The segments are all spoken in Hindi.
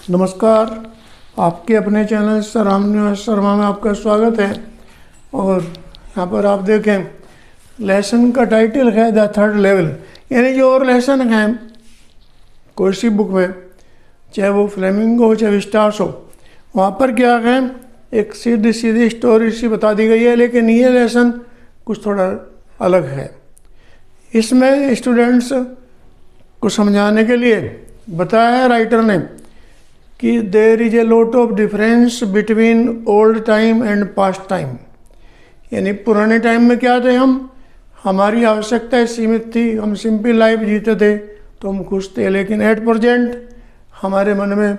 नमस्कार। आपके अपने चैनल शर्मा में आपका स्वागत है। और यहाँ पर आप देखें लेसन का टाइटल है द थर्ड लेवल, यानी जो और लेसन है कोई सी बुक में, चाहे वो फ्लेमिंगो हो चाहे विस्टास हो, वहाँ पर क्या है एक सीधी सीधी स्टोरी सी बता दी गई है, लेकिन ये लेसन कुछ थोड़ा अलग है। इसमें स्टूडेंट्स को समझाने के लिए बताया है राइटर ने कि there is a lot of difference between old time and past time, यानी पुराने टाइम में क्या थे, हमारी आवश्यकताएं सीमित थी, हम सिंपल लाइफ जीते थे तो हम खुश थे। लेकिन एट प्रेजेंट हमारे मन में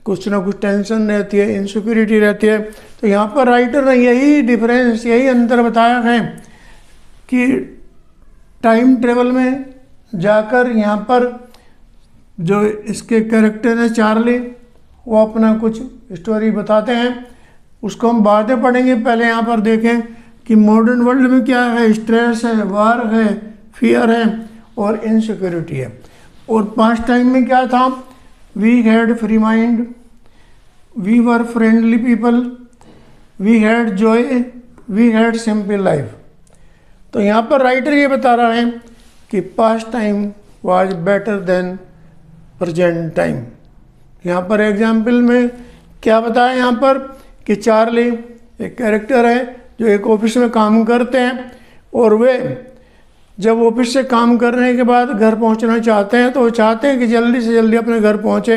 कुछ ना कुछ टेंशन रहती है, इनसिक्योरिटी रहती है। तो यहाँ पर राइटर ने यही डिफरेंस, यही अंतर बताया है कि टाइम ट्रेवल में जाकर यहाँ पर जो इसके कैरेक्टर है चार्ली, वो अपना कुछ स्टोरी बताते हैं, उसको हम बाद में पढ़ेंगे। पहले यहाँ पर देखें कि मॉडर्न वर्ल्ड में क्या है, स्ट्रेस है, वार है, फियर है और इनसिक्योरिटी है। और पास्ट टाइम में क्या था, we had free mind, we were friendly people, we had joy, we had simple life. तो यहाँ पर राइटर ये बता रहा है कि past time was better than present time. यहाँ पर एग्जाम्पल में क्या बताया यहाँ पर कि चार्ली एक कैरेक्टर है जो एक ऑफिस में काम करते हैं, और वे जब ऑफिस से काम करने के बाद घर पहुँचना चाहते हैं तो वो चाहते हैं कि जल्दी से जल्दी अपने घर पहुँचे,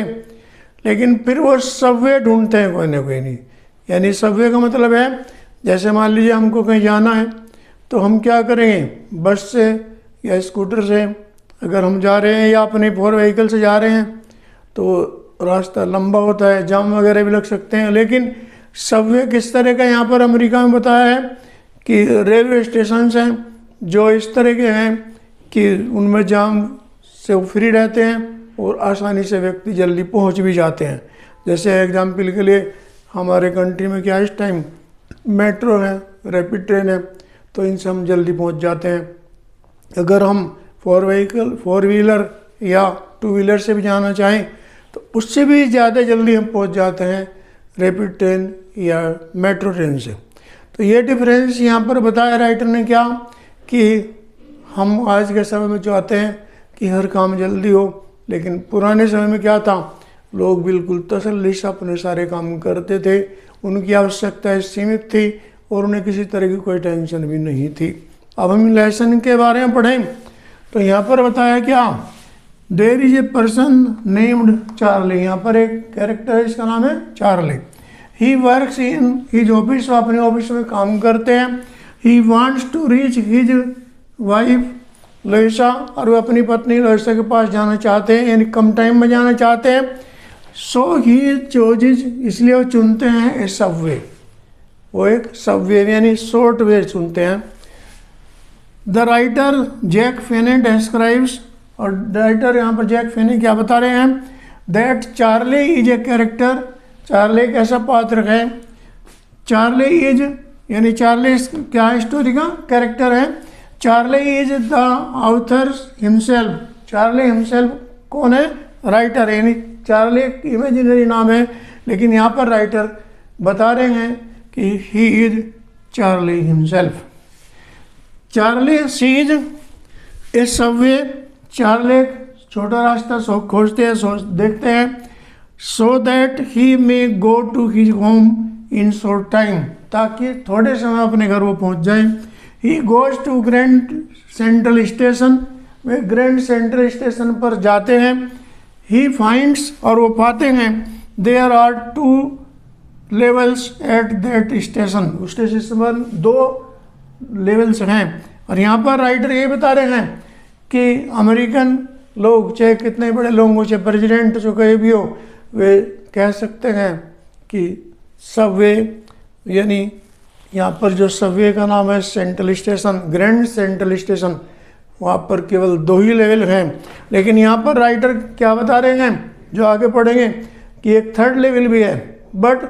लेकिन फिर वो सबवे ढूंढते हैं कोई ना कोई नहीं। यानी सबवे का मतलब है जैसे मान लीजिए हमको कहीं जाना है तो हम क्या करेंगे, बस से या स्कूटर से अगर हम जा रहे हैं या अपने 4 व्हीकल से जा रहे हैं तो रास्ता लंबा होता है, जाम वगैरह भी लग सकते हैं। लेकिन सबवे किस तरह का यहाँ पर अमेरिका में बताया है कि रेलवे स्टेशन हैं जो इस तरह के हैं कि उनमें जाम से फ्री रहते हैं और आसानी से व्यक्ति जल्दी पहुँच भी जाते हैं। जैसे एग्जाम्पल के लिए हमारे कंट्री में क्या इस टाइम मेट्रो है, रैपिड ट्रेन है, तो इनसे हम जल्दी पहुँच जाते हैं। अगर हम 4 व्हीलर या 2 व्हीलर से भी जाना चाहें तो उससे भी ज़्यादा जल्दी हम पहुंच जाते हैं रैपिड ट्रेन या मेट्रो ट्रेन से। तो ये डिफरेंस यहाँ पर बताया राइटर ने क्या कि हम आज के समय में चाहते हैं कि हर काम जल्दी हो, लेकिन पुराने समय में क्या था, लोग बिल्कुल तसल्ली से अपने सारे काम करते थे, उनकी आवश्यकताएं सीमित थी और उन्हें किसी तरह की कोई टेंशन भी नहीं थी। अब हम लेसन के बारे में पढ़ें तो यहाँ पर बताया क्या, there is a person named Charlie. यहाँ पर एक कैरेक्टर है, इसका नाम है Charlie. He works in his office, वो अपने ऑफिस में काम करते हैं। He wants to reach his wife Louisa, और वो अपनी पत्नी लोइसा के पास जाना चाहते हैं, यानी कम टाइम में जाना चाहते हैं। सो ही चोजेज, इसलिए वो चुनते हैं ए सबवे, वो एक सबवे यानी शॉर्ट वे चुनते हैं। द राइटर जैक फेने डिस्क्राइब्स, और राइटर यहाँ पर जैक फेने क्या बता रहे हैं, that Charlie is a character, Charlie एक ऐसा पात्र है। चार्ली इज यानी चार्ली क्या है, स्टोरी का कैरेक्टर है। Charlie is the author himself, Charlie himself कौन है, राइटर है, यानी चार्ली एक इमेजिनरी नाम है, लेकिन यहाँ पर राइटर बता रहे हैं कि he is Charlie himself. Charlie sees a subway, Charlie छोटा रास्ता खोजते हैं, देखते हैं, so that he may go to his home in short time, ताकि थोड़े समय अपने घर वो पहुंच जाए। He goes to Grand Central Station, वे ग्रैंड सेंट्रल स्टेशन पर जाते हैं। ही फाइंड्स, और वो पाते हैं, there are 2 levels at that station, उस स्टेशन पर 2 लेवल्स हैं। और यहाँ पर राइटर ये बता रहे हैं कि अमेरिकन लोग चाहे कितने बड़े लोग हो, चाहे प्रेसिडेंट जो कहीं भी हो, वे कह सकते हैं कि सबवे, यानी यहाँ पर जो सबवे का नाम है central station, grand Central station, वहाँ पर केवल 2 ही लेवल हैं। लेकिन यहाँ पर राइटर क्या बता रहे हैं, जो आगे पढ़ेंगे, कि एक 3rd लेवल भी है, but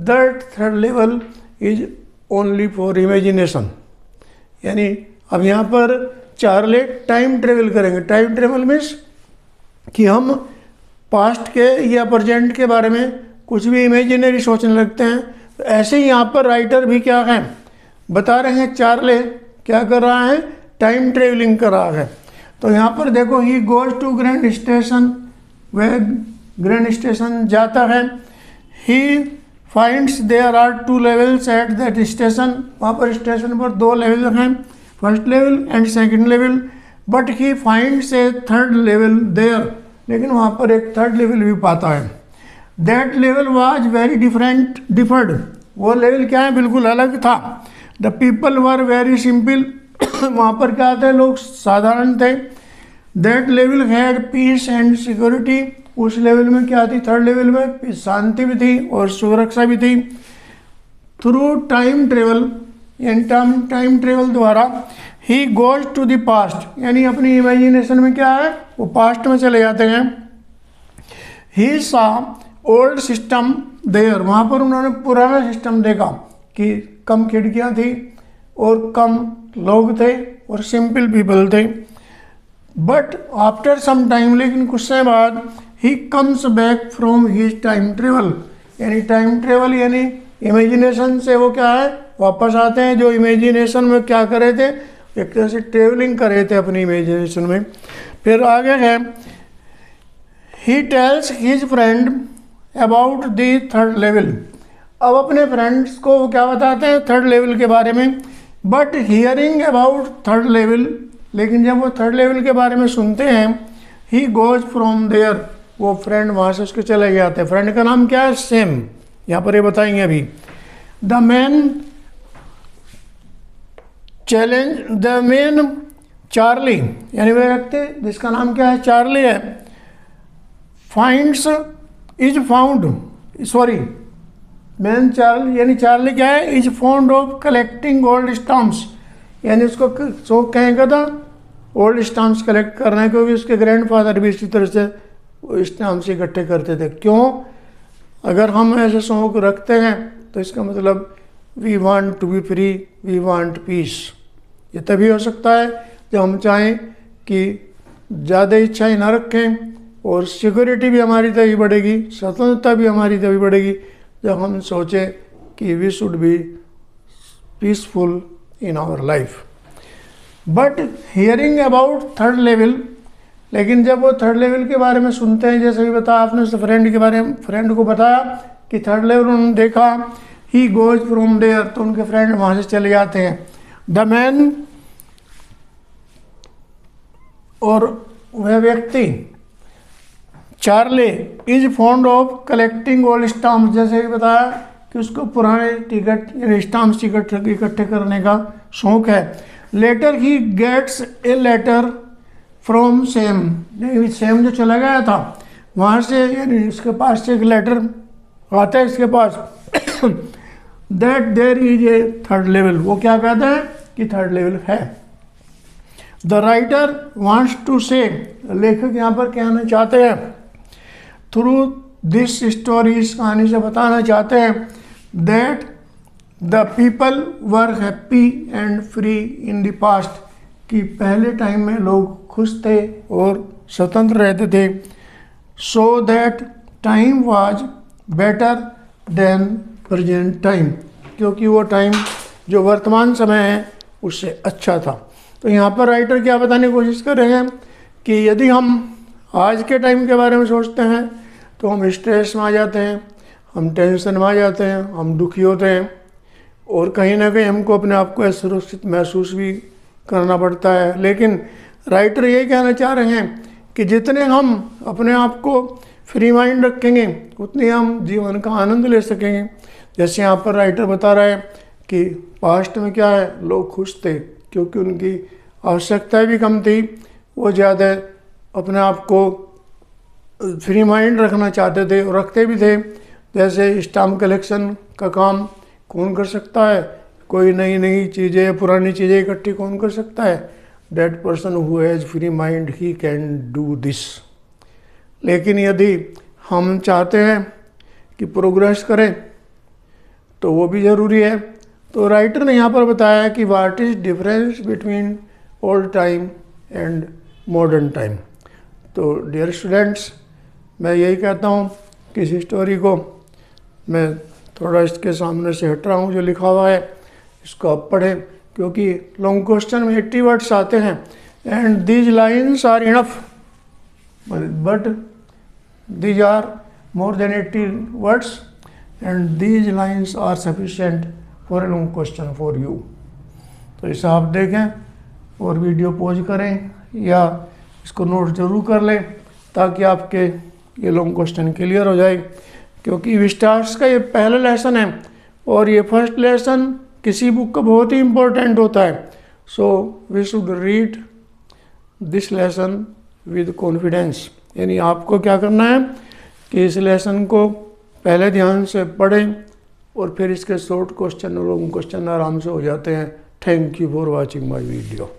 that 3rd level is only for imagination. यानी अब यहाँ पर चार्ली टाइम ट्रेवल करेंगे। टाइम ट्रेवल मीन्स कि हम पास्ट के या प्रेजेंट के बारे में कुछ भी इमेजिनरी सोचने लगते हैं। तो ऐसे ही यहाँ पर राइटर भी क्या है बता रहे हैं, चार्ले क्या कर रहा है, टाइम ट्रेवलिंग कर रहा है। तो यहाँ पर देखो, he goes to grand station, वह ग्रैंड स्टेशन जाता है। He finds there are 2 levels at that station, वहाँ पर स्टेशन पर 2 लेवल हैं, first level and second level. But he finds a third level there, लेकिन वहाँ पर एक थर्ड लेवल भी पाता है। That level was very different, वो लेवल क्या है, बिल्कुल अलग था। The people were very simple, वहाँ पर क्या थे, लोग साधारण थे। That level had peace and security, उस लेवल में क्या थी, थर्ड लेवल में शांति भी थी और सुरक्षा भी थी। थ्रू टाइम ट्रेवल, यानी टाइम ट्रेवल द्वारा, he goes to the past, यानी अपनी इमेजिनेशन में क्या है, वो पास्ट में चले जाते हैं। ही सा ओल्ड सिस्टम देयर, वहाँ पर उन्होंने पुराना सिस्टम देखा कि कम खिड़कियाँ थी और कम लोग थे और सिंपल पीपल थे। बट आफ्टर सम टाइम, लेकिन कुछ समय बाद, he comes back from his time travel, यानी टाइम ट्रेवल यानी इमेजिनेशन से वो क्या है, वापस आते हैं। जो इमेजिनेशन में क्या करे थे, एक तरह से ट्रेवलिंग कर रहे थे अपनी इमेजिनेशन में। फिर आगे है, he tells his friend about the third level, अब अपने फ्रेंड्स को वो क्या बताते हैं, थर्ड लेवल के बारे में। But hearing about third level, लेकिन जब वो थर्ड लेवल के बारे में सुनते हैं, ही गोज फ्रॉम देयर, वो फ्रेंड वहाँ से उसके चले जाते हैं। फ्रेंड का नाम क्या है, सेम, यहाँ पर ये बताएंगे अभी। द मेन चार्ली, यानी वह व्यक्ति जिसका नाम क्या है, चार्ली है, मैन चार्ली, यानी चार्ली क्या है, is found of collecting old stamps, यानी उसको शौक कहेंगे था ओल्ड स्टाम्प्स कलेक्ट करना है, क्योंकि उसके ग्रैंडफादर भी इसी तरह से स्टाम्प्स इकट्ठे करते थे। क्यों, अगर हम ऐसे शौक रखते हैं तो इसका मतलब we want to be free, we want peace. ये तभी हो सकता है जब हम चाहें कि ज़्यादा इच्छाएं ना रखें और सिक्योरिटी भी हमारी तभी बढ़ेगी, स्वतंत्रता भी हमारी तभी बढ़ेगी जब हम सोचें कि we should be peaceful in our life. But hearing about third level, लेकिन जब वो थर्ड लेवल के बारे में सुनते हैं, जैसे भी बताया आपने उस फ्रेंड के बारे में, फ्रेंड को बताया कि थर्ड लेवल उन्होंने देखा, ही गोज फ्रॉम देयर, तो उनके फ्रेंड वहाँ से चले जाते हैं। द मैन, और वह व्यक्ति Charlie is fond of collecting old stamp, जैसे कि बताया कि उसको पुराने टिकट यानी स्टाम्प इकट्ठे करने का शौक है। Later he gets a letter from Sam, Sam जो चला गया था वहाँ से, यानी इसके पास से एक लेटर आता है इसके पास, that there is a third level, वो क्या कहते हैं कि थर्ड लेवल है। The writer wants to say, लेखक यहाँ पर कहना चाहते हैं, थ्रू दिस स्टोरी, इस कहानी से बताना चाहते हैं, that the people were happy and free in the past, कि पहले टाइम में लोग खुश थे और स्वतंत्र रहते थे। So that time was better than present time, क्योंकि वो टाइम जो वर्तमान समय है उससे अच्छा था। तो यहाँ पर राइटर क्या बताने की कोशिश कर रहे हैं कि यदि हम आज के टाइम के बारे में सोचते हैं तो हम स्ट्रेस में आ जाते हैं, हम टेंशन में आ जाते हैं, हम दुखी होते हैं और कहीं ना कहीं हमको अपने आप को असुरक्षित महसूस भी करना पड़ता है। लेकिन राइटर यही कहना चाह रहे हैं कि जितने हम अपने आप को फ्री माइंड रखेंगे उतने हम जीवन का आनंद ले सकेंगे। जैसे यहाँ पर राइटर बता रहा है कि पास्ट में क्या है, लोग खुश थे क्योंकि उनकी आवश्यकताएं भी कम थी, वो ज़्यादा अपने आप को फ्री माइंड रखना चाहते थे और रखते भी थे। जैसे स्टाम्प कलेक्शन का काम कौन कर सकता है, कोई नई नई चीज़ें पुरानी चीज़ें इकट्ठी कौन कर सकता है, that person who has free mind he can do this. लेकिन यदि हम चाहते हैं कि प्रोग्रेस करें तो वो भी ज़रूरी है। तो राइटर ने यहाँ पर बताया कि what is difference between old time and modern time. तो डियर स्टूडेंट्स, मैं यही कहता हूँ कि इस स्टोरी को मैं थोड़ा इसके सामने से हट रहा हूँ, जो लिखा हुआ है इसको आप पढ़ें, क्योंकि लॉन्ग क्वेश्चन में 80 वर्ड्स आते हैं and these lines are enough, but these are more than 80 words and these lines are sufficient for a long question for you। तो इसे आप देखें और वीडियो पॉज करें या इसको नोट जरूर कर लें ताकि आपके ये लॉन्ग क्वेश्चन क्लियर हो जाए, क्योंकि विस्टार्स का ये पहला लेसन है और ये फर्स्ट लेसन किसी बुक का बहुत ही इम्पोर्टेंट होता है। So we should read this lesson with confidence, यानी आपको क्या करना है कि इस लेसन को पहले ध्यान से पढ़ें और फिर इसके शॉर्ट क्वेश्चन और लॉन्ग क्वेश्चन आराम से हो जाते हैं। Thank you for watching my video.